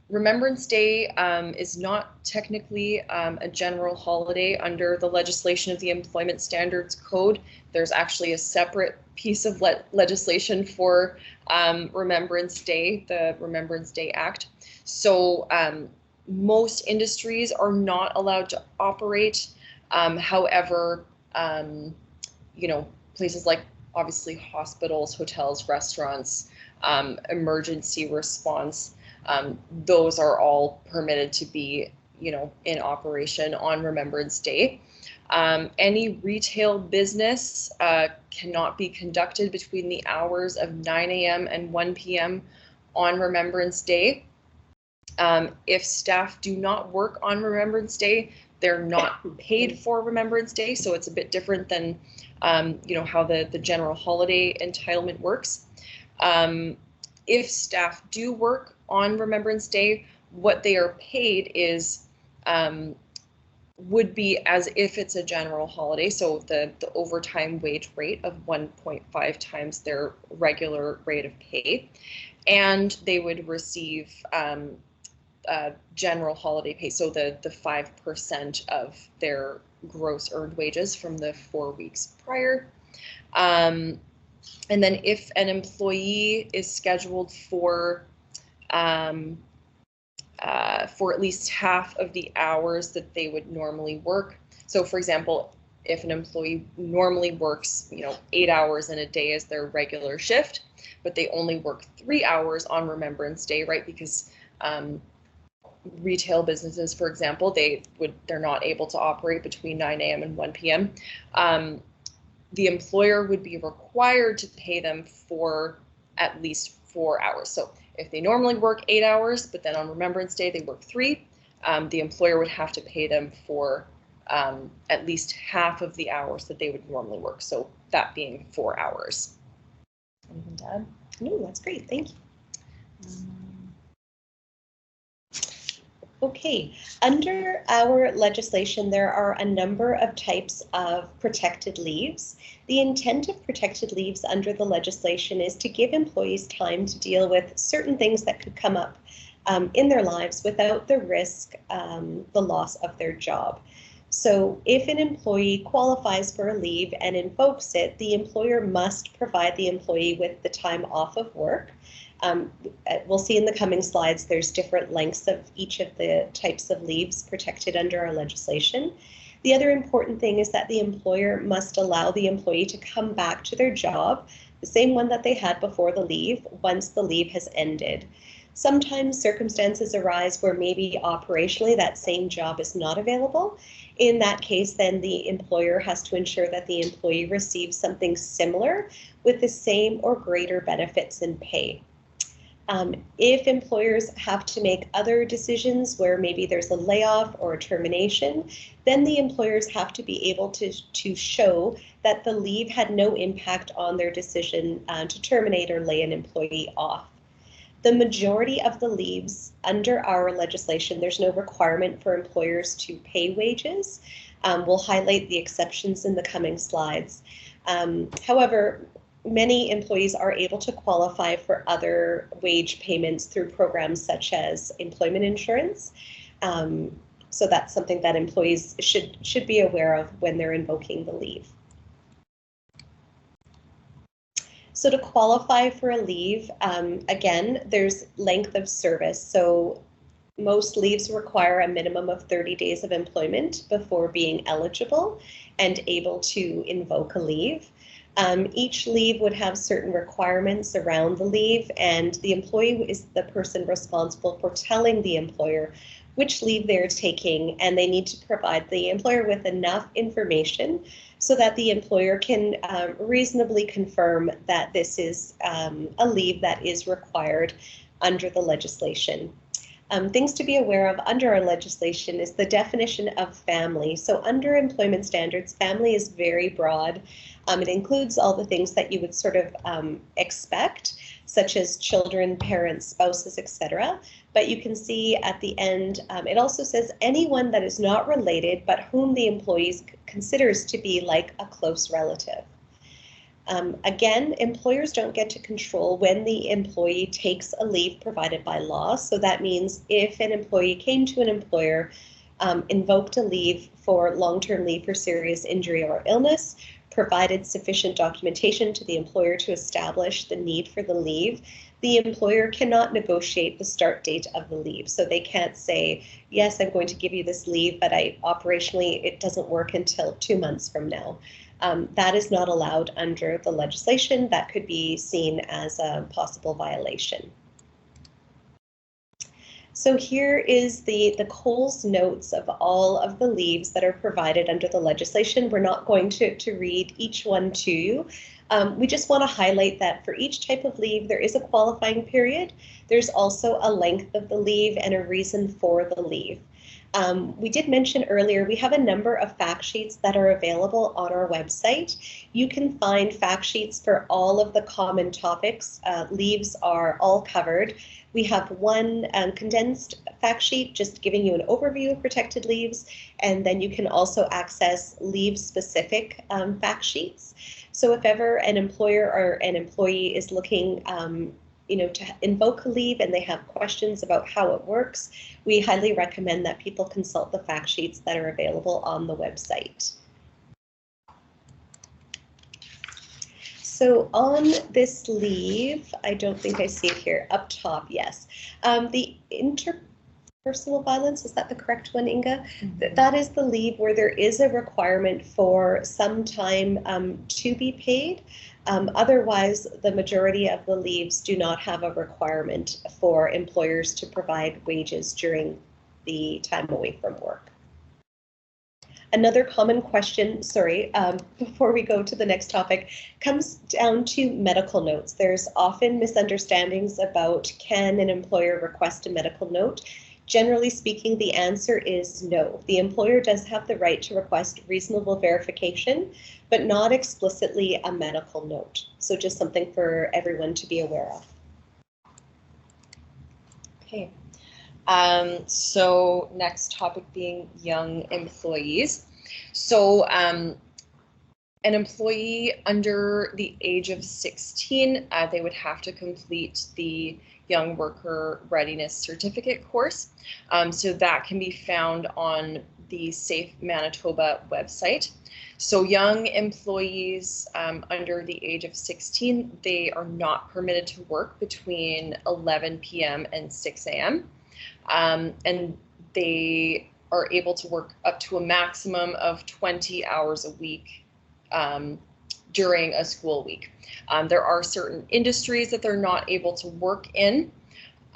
Remembrance Day is not technically a general holiday under the legislation of the Employment Standards Code. There's actually a separate piece of legislation for Remembrance Day, the Remembrance Day Act. So most industries are not allowed to operate. However, you know, places like obviously hospitals, hotels, restaurants, emergency response, those are all permitted to be, you know, in operation on Remembrance Day. Any retail business cannot be conducted between the hours of 9 a.m. and 1 p.m. on Remembrance Day. If staff do not work on Remembrance Day, they're not paid for Remembrance Day, so it's a bit different than you know, how the general holiday entitlement works. If staff do work on Remembrance Day, what they are paid is would be as if it's a general holiday, so the overtime wage rate of 1.5 times their regular rate of pay, and they would receive general holiday pay, so the 5% of their gross earned wages from the 4 weeks prior. And then if an employee is scheduled for at least half of the hours that they would normally work. So for example, if an employee normally works, you know, 8 hours in a day as their regular shift, but they only work 3 hours on Remembrance Day, right? Because retail businesses, for example, they're not able to operate between 9 a.m. and 1 p.m. The employer would be required to pay them for at least 4 hours. So if they normally work 8 hours, but then on Remembrance Day they work 3, the employer would have to pay them for at least half of the hours that they would normally work. So that being 4 hours. Anything to add? No, that's great. Thank you. Okay, under our legislation, there are a number of types of protected leaves. The intent of protected leaves under the legislation is to give employees time to deal with certain things that could come up in their lives without the risk, the loss of their job. So if an employee qualifies for a leave and invokes it, the employer must provide the employee with the time off of work. We'll see in the coming slides, there's different lengths of each of the types of leaves protected under our legislation. The other important thing is that the employer must allow the employee to come back to their job, the same one that they had before the leave, once the leave has ended. Sometimes circumstances arise where maybe operationally that same job is not available. In that case, then the employer has to ensure that the employee receives something similar with the same or greater benefits and pay. If employers have to make other decisions where maybe there's a layoff or a termination, then the employers have to be able to show that the leave had no impact on their decision to terminate or lay an employee off. The majority of the leaves under our legislation, there's no requirement for employers to pay wages. We'll highlight the exceptions in the coming slides. However, many employees are able to qualify for other wage payments through programs such as employment insurance. So that's something that employees should be aware of when they're invoking the leave. So to qualify for a leave, again, there's length of service. So most leaves require a minimum of 30 days of employment before being eligible and able to invoke a leave. Each leave would have certain requirements around the leave, and the employee is the person responsible for telling the employer which leave they're taking, and they need to provide the employer with enough information so that the employer can reasonably confirm that this is a leave that is required under the legislation. Things to be aware of under our legislation is the definition of family. So under employment standards, family is very broad. It includes all the things that you would sort of expect, such as children, parents, spouses, etc. But you can see at the end, it also says anyone that is not related, but whom the employee considers to be like a close relative. Again, employers don't get to control when the employee takes a leave provided by law. So that means if an employee came to an employer, invoked a leave for long-term leave for serious injury or illness, provided sufficient documentation to the employer to establish the need for the leave, the employer cannot negotiate the start date of the leave. So they can't say, yes, I'm going to give you this leave, but operationally it doesn't work until 2 months from now. That is not allowed under the legislation. That could be seen as a possible violation. So here is the Coles notes of all of the leaves that are provided under the legislation. We're not going to read each one to you. We just want to highlight that for each type of leave, there is a qualifying period. There's also a length of the leave and a reason for the leave. We did mention earlier, we have a number of fact sheets that are available on our website. You can find fact sheets for all of the common topics. Leaves are all covered. We have one condensed fact sheet just giving you an overview of protected leaves, and then you can also access leave-specific fact sheets. So if ever an employer or an employee is looking to invoke a leave and they have questions about how it works, we highly recommend that people consult the fact sheets that are available on the website. So on this leave, I don't think I see it here, up top, yes. The interpersonal violence, is that the correct one, Inge? Mm-hmm. That is the leave where there is a requirement for some time to be paid. Otherwise, the majority of the leaves do not have a requirement for employers to provide wages during the time away from work. Another common question, before we go to the next topic, comes down to medical notes. There's often misunderstandings about, can an employer request a medical note? Generally speaking, the answer is no. The employer does have the right to request reasonable verification, but not explicitly a medical note. So just something for everyone to be aware of. Okay. So next topic being young employees. So an employee under the age of 16, they would have to complete the Young Worker Readiness Certificate course. So that can be found on the Safe Manitoba website. So young employees under the age of 16, they are not permitted to work between 11 p.m. and 6 a.m. And they are able to work up to a maximum of 20 hours a week during a school week. There are certain industries that they're not able to work in.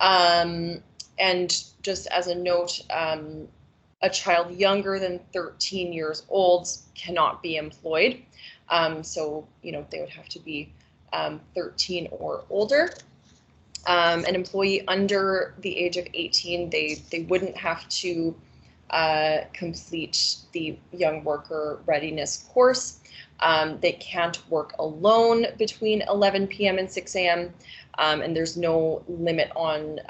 And just as a note, a child younger than 13 years old cannot be employed. So, they would have to be 13 or older. An employee under the age of 18, they wouldn't have to complete the Young Worker Readiness course. They can't work alone between 11 p.m. and 6 a.m. And there's no limit on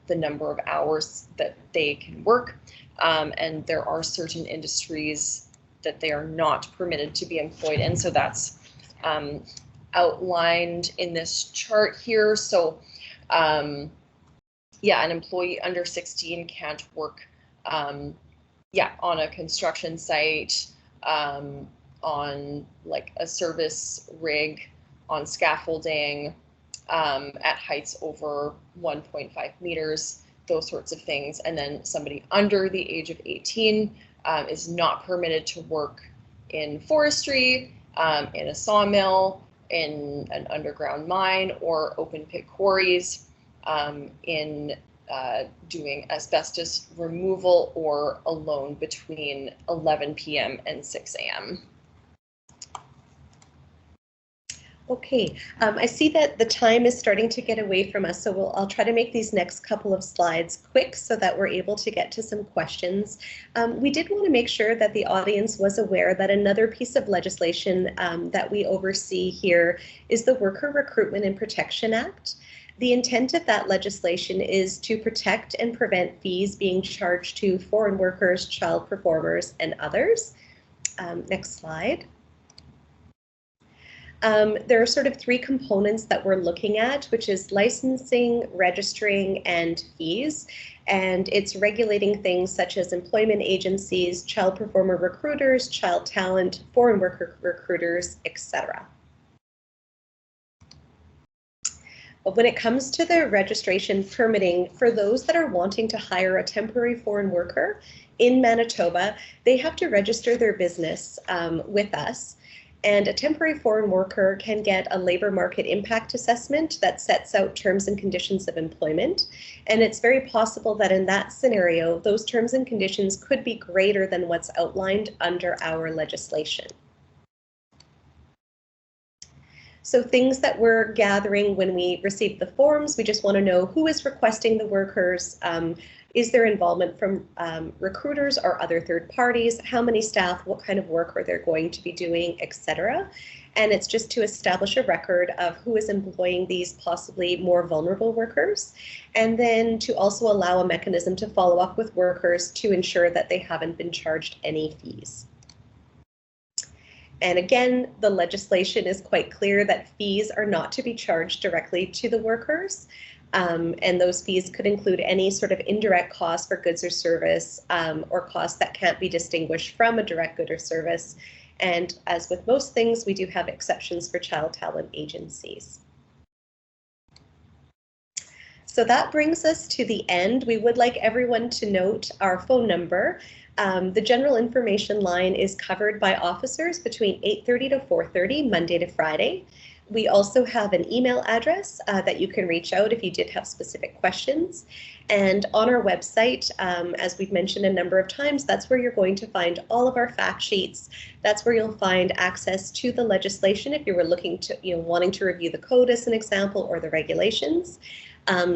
the number of hours that they can work. And there are certain industries that they are not permitted to be employed in. So that's outlined in this chart here. So an employee under 16 can't work on a construction site, on like a service rig, on scaffolding, at heights over 1.5 meters, those sorts of things. And then somebody under the age of 18 is not permitted to work in forestry, in a sawmill, in an underground mine, or open pit quarries, in doing asbestos removal or alone between 11 p.m. and 6 a.m. Okay, I see that the time is starting to get away from us, so I'll try to make these next couple of slides quick so that we're able to get to some questions. We did want to make sure that the audience was aware that another piece of legislation that we oversee here is the Worker Recruitment and Protection Act. The intent of that legislation is to protect and prevent fees being charged to foreign workers, child performers, and others. Next slide. There are sort of three components that we're looking at, which is licensing, registering, and fees. And it's regulating things such as employment agencies, child performer recruiters, child talent, foreign worker recruiters, etc. But when it comes to the registration permitting, for those that are wanting to hire a temporary foreign worker in Manitoba, they have to register their business with us. And a temporary foreign worker can get a labor market impact assessment that sets out terms and conditions of employment. And it's very possible that in that scenario, those terms and conditions could be greater than what's outlined under our legislation. So things that we're gathering when we receive the forms, we just want to know who is requesting the workers, is there involvement from recruiters or other third parties, how many staff, what kind of work are they going to be doing, etc. And it's just to establish a record of who is employing these possibly more vulnerable workers, and then to also allow a mechanism to follow up with workers to ensure that they haven't been charged any fees. And again, the legislation is quite clear that fees are not to be charged directly to the workers. And those fees could include any sort of indirect cost for goods or service, or costs that can't be distinguished from a direct good or service. And as with most things, we do have exceptions for child talent agencies. So that brings us to the end. We would like everyone to note our phone number. The general information line is covered by officers between 8:30 to 4:30, Monday to Friday. We also have an email address that you can reach out if you did have specific questions. And on our website, as we've mentioned a number of times, that's where you're going to find all of our fact sheets. That's where you'll find access to the legislation if you were looking to, wanting to review the code as an example, or the regulations.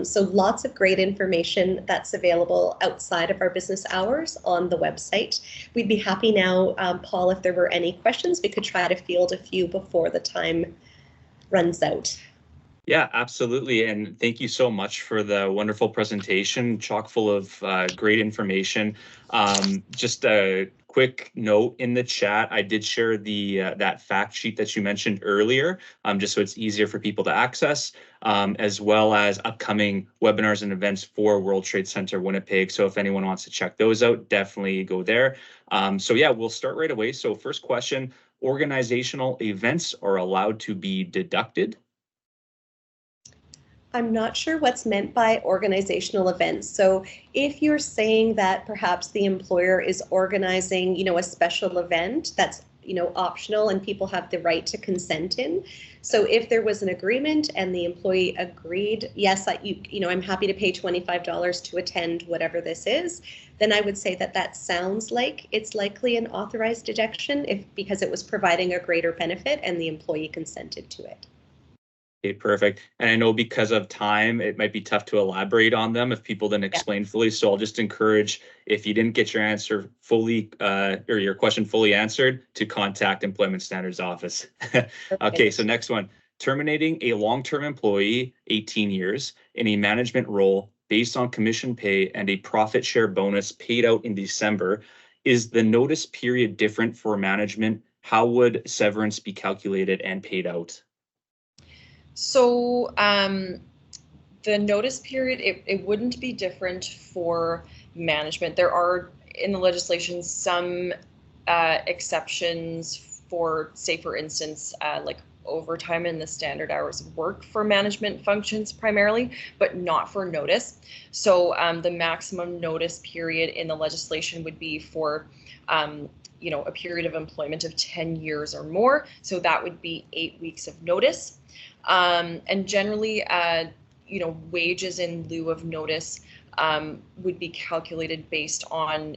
So lots of great information that's available outside of our business hours on the website. We'd be happy now, Paul, if there were any questions, we could try to field a few before the time runs out. Yeah, absolutely. And thank you so much for the wonderful presentation, chock full of great information. Just a quick note in the chat, I did share the that fact sheet that you mentioned earlier, just so it's easier for people to access, as well as upcoming webinars and events for World Trade Center Winnipeg. So if anyone wants to check those out, definitely go there. So yeah, we'll start right away. So first question, organizational events are allowed to be deducted? I'm not sure what's meant by organizational events. So if you're saying that perhaps the employer is organizing, a special event that's, optional and people have the right to consent in. So if there was an agreement and the employee agreed, yes, I'm happy to pay $25 to attend whatever this is, then I would say that sounds like it's likely an authorized deduction because it was providing a greater benefit and the employee consented to it. Okay, perfect. And I know because of time, it might be tough to elaborate on them if people didn't explain fully. So I'll just encourage, if you didn't get your answer fully, or your question fully answered, to contact Employment Standards Office. Okay, so next one, terminating a long-term employee, 18 years, in a management role based on commission pay and a profit share bonus paid out in December. Is the notice period different for management? How would severance be calculated and paid out? So the notice period, it wouldn't be different for management. There are in the legislation some exceptions for, say, for instance, like overtime and the standard hours of work for management functions primarily, but not for notice. So the maximum notice period in the legislation would be for a period of employment of 10 years or more. So that would be 8 weeks of notice. And generally, wages in lieu of notice would be calculated based on,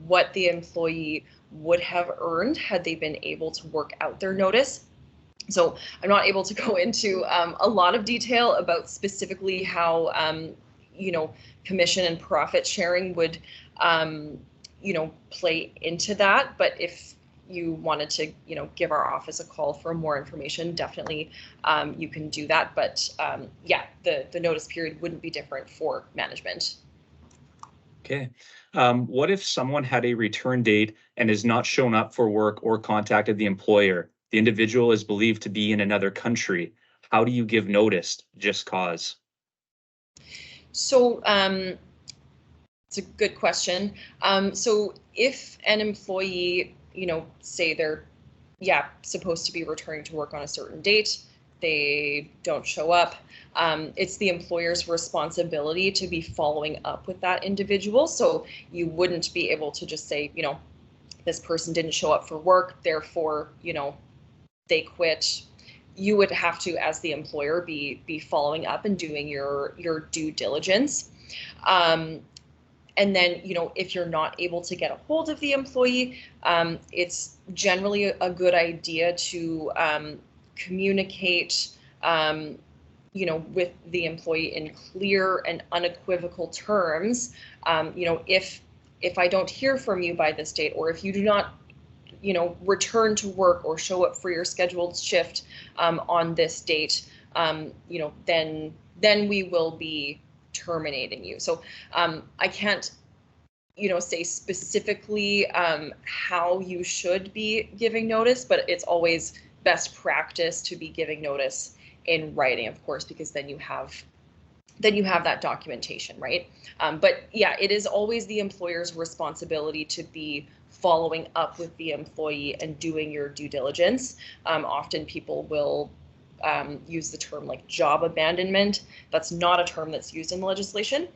what the employee would have earned had they been able to work out their notice. So I'm not able to go into a lot of detail about specifically how, commission and profit sharing would, play into that. But if you wanted to, give our office a call for more information, definitely you can do that. But yeah, the notice period wouldn't be different for management. Okay. What if someone had a return date and has not shown up for work or contacted the employer? The individual is believed to be in another country. How do you give notice just cause? So it's a good question. So if an employee, say they're supposed to be returning to work on a certain date, they don't show up, it's the employer's responsibility to be following up with that individual. So you wouldn't be able to just say, this person didn't show up for work, therefore, they quit. You would have to, as the employer, be following up and doing your due diligence. And then, if you're not able to get a hold of the employee, it's generally a good idea to communicate, with the employee in clear and unequivocal terms. If I don't hear from you by this date, or if you do not, return to work or show up for your scheduled shift on this date, then we will be terminating you. So I can't, say specifically how you should be giving notice, but it's always best practice to be giving notice in writing, of course, because then you have that documentation, right? But yeah, it is always the employer's responsibility to be following up with the employee and doing your due diligence. Often people will use the term like job abandonment. That's not a term that's used in the legislation.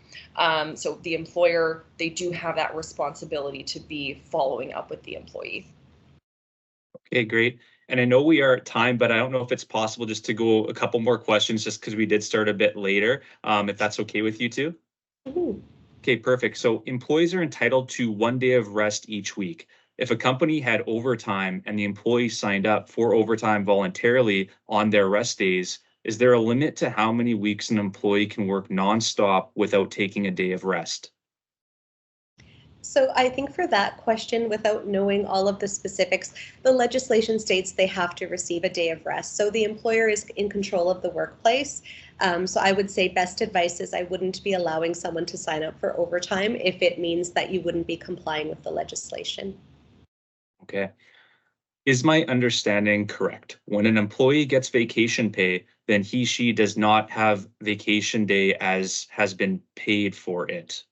So the employer, they do have that responsibility to be following up with the employee. Okay, great. And I know we are at time, but I don't know if it's possible just to go a couple more questions just because we did start a bit later, if that's okay with you too. Mhm. Okay, perfect. So employees are entitled to 1 day of rest each week. If a company had overtime and the employee signed up for overtime voluntarily on their rest days, is there a limit to how many weeks an employee can work nonstop without taking a day of rest? So I think for that question, without knowing all of the specifics, the legislation states they have to receive a day of rest. So the employer is in control of the workplace. So I would say best advice is I wouldn't be allowing someone to sign up for overtime if it means that you wouldn't be complying with the legislation. Okay. Is my understanding correct? When an employee gets vacation pay, then she does not have vacation day as has been paid for it.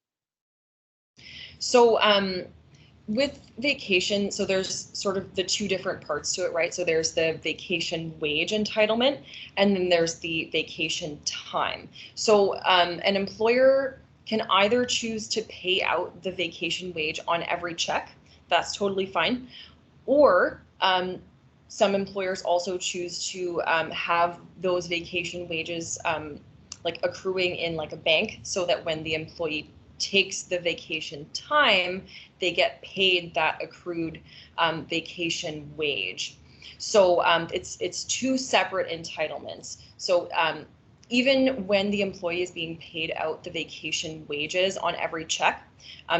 So with vacation, so there's sort of the two different parts to it, right? So there's the vacation wage entitlement, and then there's the vacation time. So an employer can either choose to pay out the vacation wage on every check. That's totally fine. Or some employers also choose to have those vacation wages like accruing in like a bank, so that when the employee takes the vacation time, they get paid that accrued vacation wage. So it's two separate entitlements. So even when the employee is being paid out the vacation wages on every check,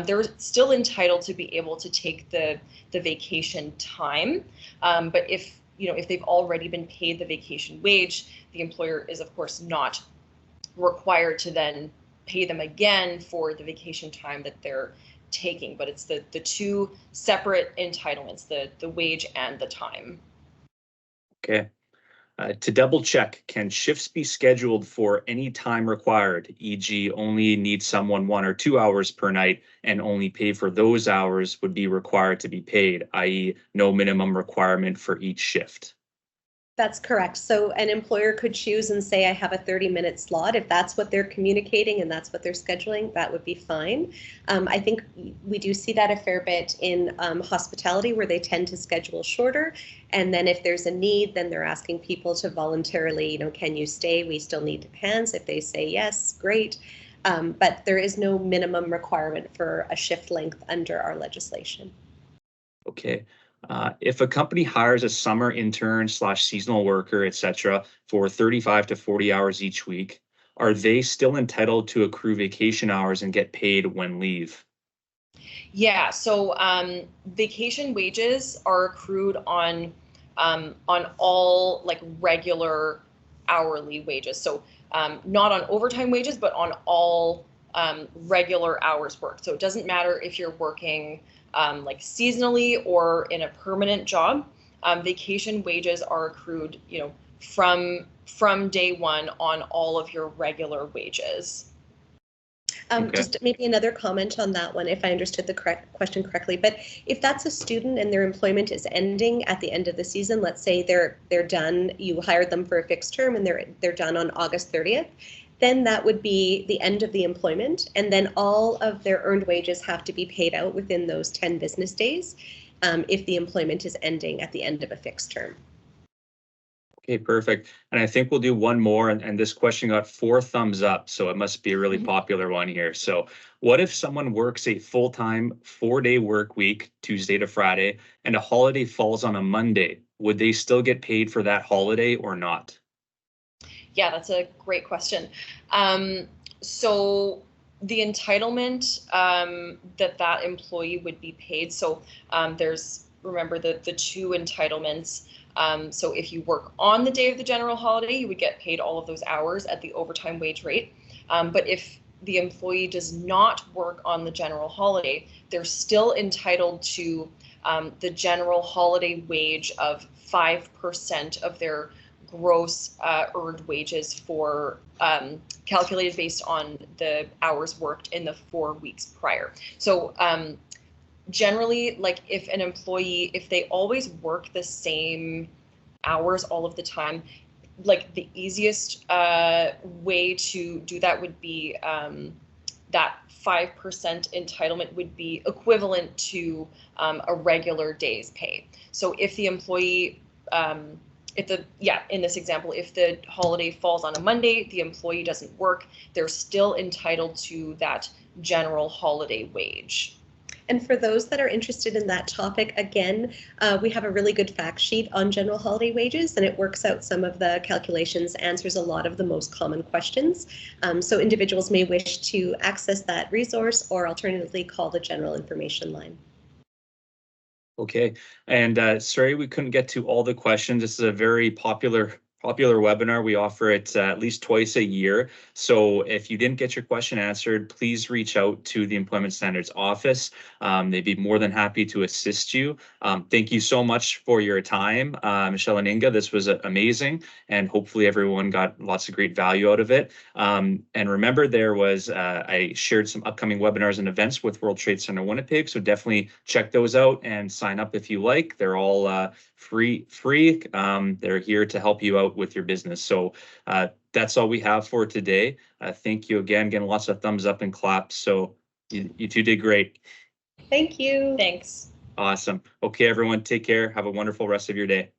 they're still entitled to be able to take the vacation time. But if they've already been paid the vacation wage, the employer is of course not required to then pay them again for the vacation time that they're taking. But it's the two separate entitlements, the wage and the time. Okay. To double check, can shifts be scheduled for any time required, e.g. only need someone 1 or 2 hours per night and only pay for those hours would be required to be paid, i.e. no minimum requirement for each shift? That's correct. So an employer could choose and say, I have a 30-minute slot. If that's what they're communicating and that's what they're scheduling, that would be fine. I think we do see that a fair bit in hospitality, where they tend to schedule shorter. And then if there's a need, then they're asking people to voluntarily, can you stay? We still need hands. If they say yes, great. But there is no minimum requirement for a shift length under our legislation. Okay. If a company hires a summer intern / seasonal worker, etc., for 35 to 40 hours each week, are they still entitled to accrue vacation hours and get paid when leave? Yeah, so vacation wages are accrued on all like regular hourly wages. So not on overtime wages, but on all regular hours worked. So it doesn't matter if you're working like seasonally or in a permanent job. vacation wages are accrued, from day one on all of your regular wages. Okay. Just maybe another comment on that one, if I understood the question correctly. But if that's a student and their employment is ending at the end of the season, let's say they're done, you hired them for a fixed term and they're done on August 30th, then that would be the end of the employment, and then all of their earned wages have to be paid out within those 10 business days if the employment is ending at the end of a fixed term. Okay, perfect. And I think we'll do one more, and this question got 4 thumbs up, so it must be a really popular one here. So what if someone works a full-time 4-day work week, Tuesday to Friday, and a holiday falls on a Monday? Would they still get paid for that holiday or not? Yeah, that's a great question. So the entitlement that employee would be paid. So remember the 2 entitlements. So if you work on the day of the general holiday, you would get paid all of those hours at the overtime wage rate. But if the employee does not work on the general holiday, they're still entitled to the general holiday wage of 5% of their gross earned wages for calculated based on the hours worked in the 4 weeks prior. So generally, like if an employee, if they always work the same hours all of the time, like the easiest way to do that would be that 5% entitlement would be equivalent to a regular day's pay. So if the employee, in this example, if the holiday falls on a Monday, the employee doesn't work, they're still entitled to that general holiday wage. And for those that are interested in that topic, again, we have a really good fact sheet on general holiday wages, and it works out some of the calculations, answers a lot of the most common questions. So individuals may wish to access that resource or alternatively call the general information line. Okay, and sorry we couldn't get to all the questions. This is a very popular webinar. We offer it at least twice a year. So if you didn't get your question answered, please reach out to the Employment Standards Office. They'd be more than happy to assist you. Thank you so much for your time, Michelle and Inge. This was amazing, and hopefully everyone got lots of great value out of it. And remember, I shared some upcoming webinars and events with World Trade Center Winnipeg, so definitely check those out and sign up if you like. They're all free. They're here to help you out with your business. So that's all we have for today. Thank you again. Getting lots of thumbs up and claps. So you 2 did great. Thank you. Thanks. Awesome. Okay, everyone, take care. Have a wonderful rest of your day.